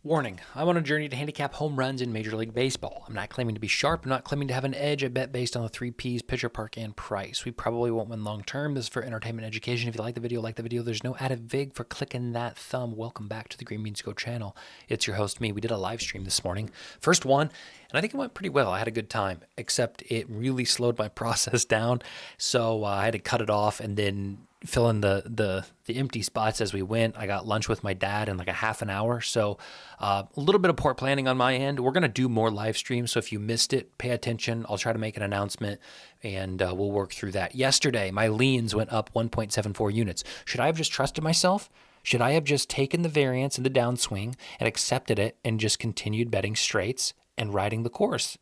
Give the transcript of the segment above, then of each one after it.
Warning, I'm on a journey to handicap home runs in Major League Baseball. I'm not claiming to be sharp. I'm not claiming to have an edge. I bet based on the 3 Ps, pitcher, park, and price. We probably won't win long term. This is for entertainment and education. If you like the video, There's no added vig for clicking that thumb. Welcome back to the Green Beans Go channel. It's your host, me. We did a live stream this morning. First one, and I think it went pretty well. I had a good time, except it really slowed my process down. So I had to cut it off and then fill in the empty spots as we went. I got lunch with my dad in like a half an hour. So a little bit of poor planning on my end. We're going to do more live streams. So if you missed it, pay attention. I'll try to make an announcement and we'll work through that. Yesterday, my leans went up 1.74 units. Should I have just trusted myself? Should I have just taken the variance and the downswing and accepted it and just continued betting straights and riding the course?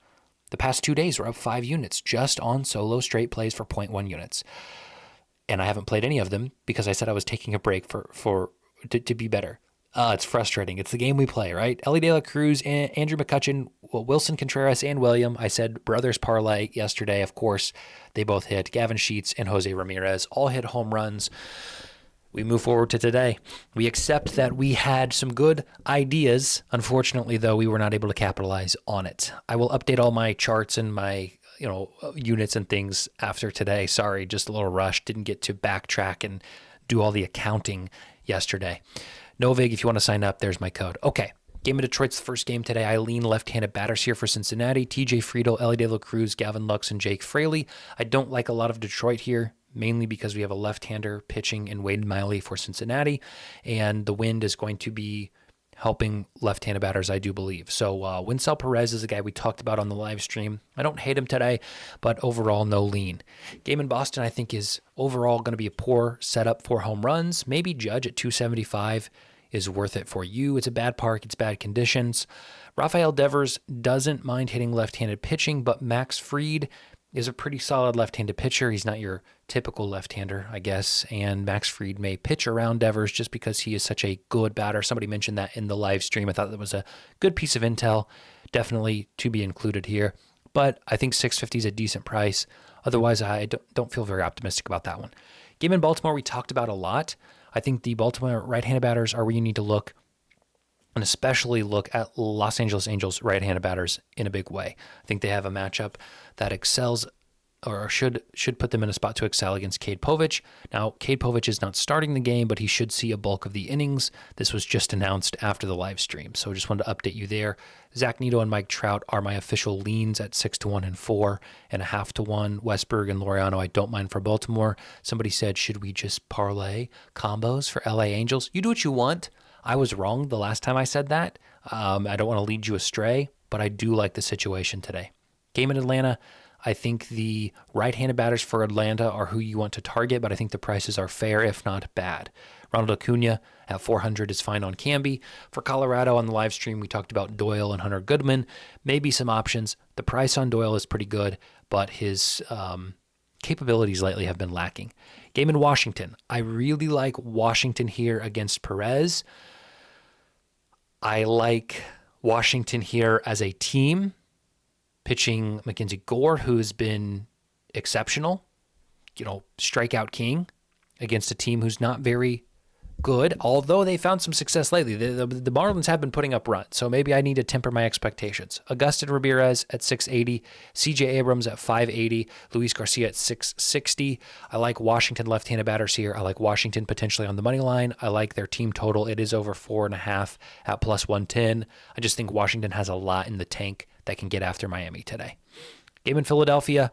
The past 2 days were up 5 units just on solo straight plays for 0.1 units. And I haven't played any of them because I said I was taking a break to be better. It's frustrating. It's the game we play, right? Ellie De La Cruz, Andrew McCutcheon, Wilson Contreras, and William. I said brothers parlay yesterday. Of course, they both hit. Gavin Sheets and Jose Ramirez all hit home runs. We move forward to today. We accept that we had some good ideas. Unfortunately, though, we were not able to capitalize on it. I will update all my charts and my units and things after today. Sorry, just a little rush. Didn't get to backtrack and do all the accounting yesterday. Novig, if you want to sign up, there's my code. Okay, game of Detroit's the first game today. I lean left-handed batters here for Cincinnati. TJ Friedl, Ellie De La Cruz, Gavin Lux, and Jake Fraley. I don't like a lot of Detroit here, mainly because we have a left-hander pitching in Wade Miley for Cincinnati, and the wind is going to be helping left-handed batters, I do believe. So Winsell Perez is a guy we talked about on the live stream. I don't hate him today, but overall, no lean. Game in Boston, I think, is overall going to be a poor setup for home runs. Maybe Judge at 275 is worth it for you. It's a bad park. It's bad conditions. Rafael Devers doesn't mind hitting left-handed pitching, but Max Fried is a pretty solid left-handed pitcher. He's not your typical left-hander, I guess, and Max Fried may pitch around Devers just because he is such a good batter. Somebody mentioned that in the live stream. I thought that was a good piece of intel, definitely to be included here, but I think 650 is a decent price. Otherwise, I don't feel very optimistic about that one. Game in Baltimore, we talked about a lot. I think the Baltimore right-handed batters are where you need to look, and especially look at Los Angeles Angels right-handed batters in a big way. I think they have a matchup that excels or should put them in a spot to excel against Cade Povich. Now, Cade Povich is not starting the game, but he should see a bulk of the innings. This was just announced after the live stream, so just wanted to update you there. Zach Neto and Mike Trout are my official leans at 6-1 and 4.5 to 1. Westberg and Laureano, I don't mind for Baltimore. Somebody said, should we just parlay combos for LA Angels? You do what you want. I was wrong the last time I said that. I don't want to lead you astray, but I do like the situation today. Game in Atlanta, I think the right-handed batters for Atlanta are who you want to target, but I think the prices are fair, if not bad. Ronald Acuna at 400 is fine on Camby. For Colorado on the live stream, we talked about Doyle and Hunter Goodman. Maybe some options. The price on Doyle is pretty good, but his capabilities lately have been lacking. Game in Washington. I really like Washington here against Perez. I like Washington here as a team, pitching Mackenzie Gore, who's been exceptional, strikeout king against a team who's not very good, although they found some success lately. The Marlins have been putting up runs, so maybe I need to temper my expectations. Augustin Ramirez at 680, CJ Abrams at 580, Luis Garcia at 660. I like Washington left-handed batters here. I like Washington potentially on the money line. I like their team total. It is over 4.5 at plus 110. I just think Washington has a lot in the tank that can get after Miami today. Game in Philadelphia,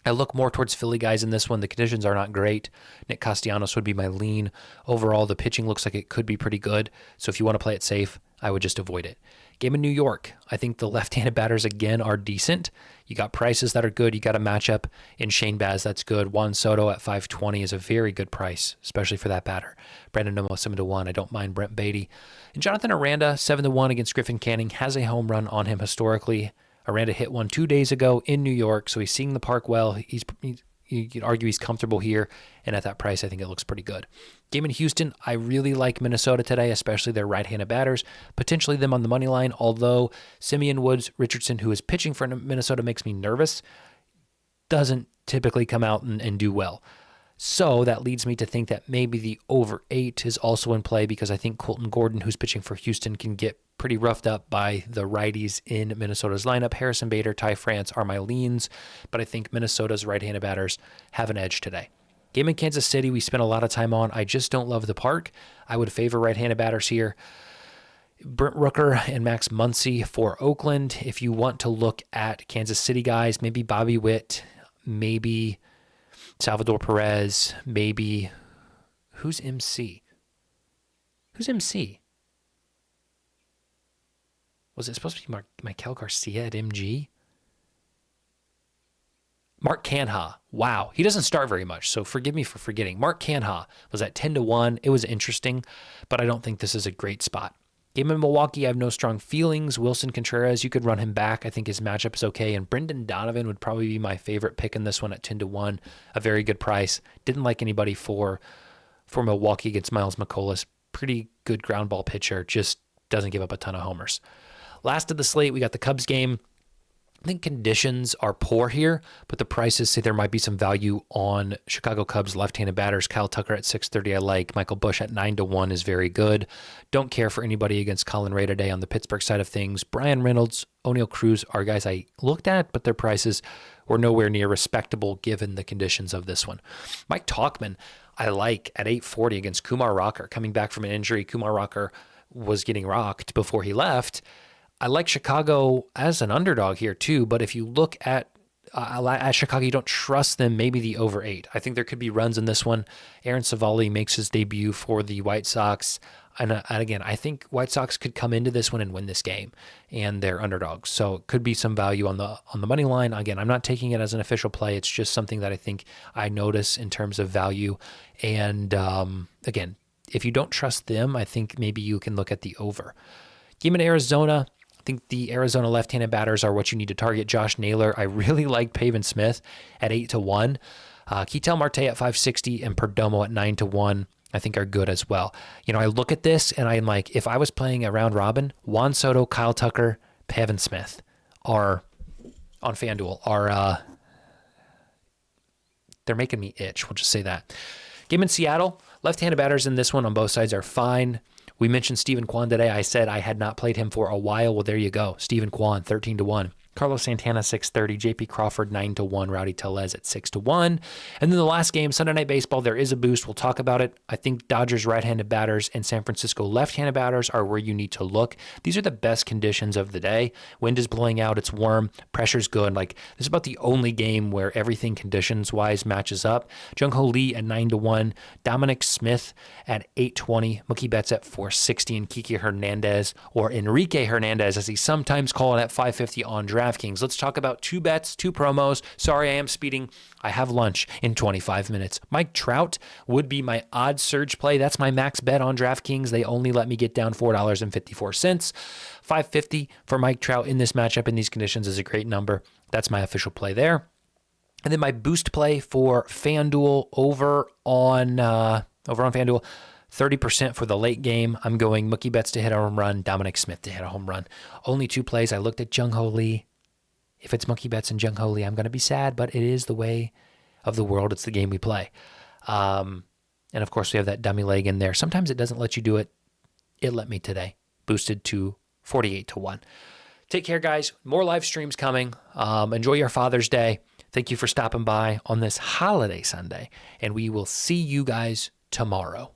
I look more towards Philly guys in this one. The conditions are not great. Nick Castellanos would be my lean. Overall, the pitching looks like it could be pretty good. So if you want to play it safe, I would just avoid it. Game in New York, I think the left-handed batters, again, are decent. You got prices that are good. You got a matchup in Shane Baz that's good. Juan Soto at 520 is a very good price, especially for that batter. Brandon Nimmo, 7-1. I don't mind Brent Beatty. And Jonathan Aranda, 7-1 against Griffin Canning, has a home run on him historically. Aranda hit one 2 days ago in New York, so he's seeing the park well. You could argue he's comfortable here, and at that price, I think it looks pretty good. Game in Houston, I really like Minnesota today, especially their right-handed batters, potentially them on the money line, although Simeon Woods Richardson, who is pitching for Minnesota, makes me nervous, doesn't typically come out and do well. So that leads me to think that maybe the over 8 is also in play because I think Colton Gordon, who's pitching for Houston, can get pretty roughed up by the righties in Minnesota's lineup. Harrison Bader, Ty France are my leans, but I think Minnesota's right-handed batters have an edge today. Game in Kansas City, we spent a lot of time on. I just don't love the park. I would favor right-handed batters here. Brent Rooker and Max Muncy for Oakland. If you want to look at Kansas City guys, maybe Bobby Witt, maybe Salvador Perez, maybe... Who's MC? Who's MC? Was it supposed to be Michael Garcia at MG? Mark Canha. Wow. He doesn't start very much, so forgive me for forgetting. Mark Canha was at 10-1. It was interesting, but I don't think this is a great spot. Game in Milwaukee, I have no strong feelings. Wilson Contreras, you could run him back. I think his matchup is okay. And Brendan Donovan would probably be my favorite pick in this one at 10-1. A very good price. Didn't like anybody for Milwaukee against Miles McCollum. Pretty good ground ball pitcher. Just doesn't give up a ton of homers. Last of the slate, we got the Cubs game. I think conditions are poor here, but the prices say there might be some value on Chicago Cubs left-handed batters. Kyle Tucker at 630 I like. Michael Busch at 9-1 is very good. Don't care for anybody against Colin Ray today on the Pittsburgh side of things. Brian Reynolds, O'Neill Cruz are guys I looked at, but their prices were nowhere near respectable given the conditions of this one. Mike Tauchman, I like at 840 against Kumar Rocker. Coming back from an injury, Kumar Rocker was getting rocked before he left. I like Chicago as an underdog here too, but if you look at Chicago, you don't trust them, maybe the over 8. I think there could be runs in this one. Aaron Savali makes his debut for the White Sox. And again, I think White Sox could come into this one and win this game, and they're underdogs. So it could be some value on the money line. Again, I'm not taking it as an official play. It's just something that I think I notice in terms of value. And again, if you don't trust them, I think maybe you can look at the over. Game in Arizona. I think the Arizona left-handed batters are what you need to target. Josh Naylor, I really like Pavin Smith at 8-1. Ketel Marte at 560 and Perdomo at 9-1. I think are good as well. You know, I look at this and I'm like, if I was playing a round robin, Juan Soto, Kyle Tucker, Pavin Smith are on FanDuel they're making me itch. We'll just say that. Game in Seattle, left-handed batters in this one on both sides are fine. We mentioned Stephen Kwan today. I said I had not played him for a while. Well, there you go. Stephen Kwan, 13-1. Carlos Santana, 630. J.P. Crawford, 9-1. Rowdy Tellez at 6-1. And then the last game, Sunday Night Baseball, there is a boost. We'll talk about it. I think Dodgers right-handed batters and San Francisco left-handed batters are where you need to look. These are the best conditions of the day. Wind is blowing out. It's warm. Pressure's good. Like, this is about the only game where everything conditions-wise matches up. Jung-Ho Lee at 9-1. Dominic Smith at 820. Mookie Betts at 460. And Kiki Hernandez, or Enrique Hernandez, as he's sometimes called, at 550 on DraftKings. Let's talk about 2 bets, 2 promos. Sorry, I am speeding. I have lunch in 25 minutes. Mike Trout would be my odd surge play. That's my max bet on DraftKings. They only let me get down $4.54. 550 for Mike Trout in this matchup in these conditions is a great number. That's my official play there. And then my boost play for FanDuel over on FanDuel. 30% for the late game. I'm going Mookie Betts to hit a home run, Dominic Smith to hit a home run. Only 2 plays. I looked at Jung-Ho Lee. If it's Mookie Betts and Jung-Ho Lee, I'm going to be sad, but it is the way of the world. It's the game we play. And of course, we have that dummy leg in there. Sometimes it doesn't let you do it. It let me today. Boosted to 48-1. Take care, guys. More live streams coming. Enjoy your Father's Day. Thank you for stopping by on this holiday Sunday, and we will see you guys tomorrow.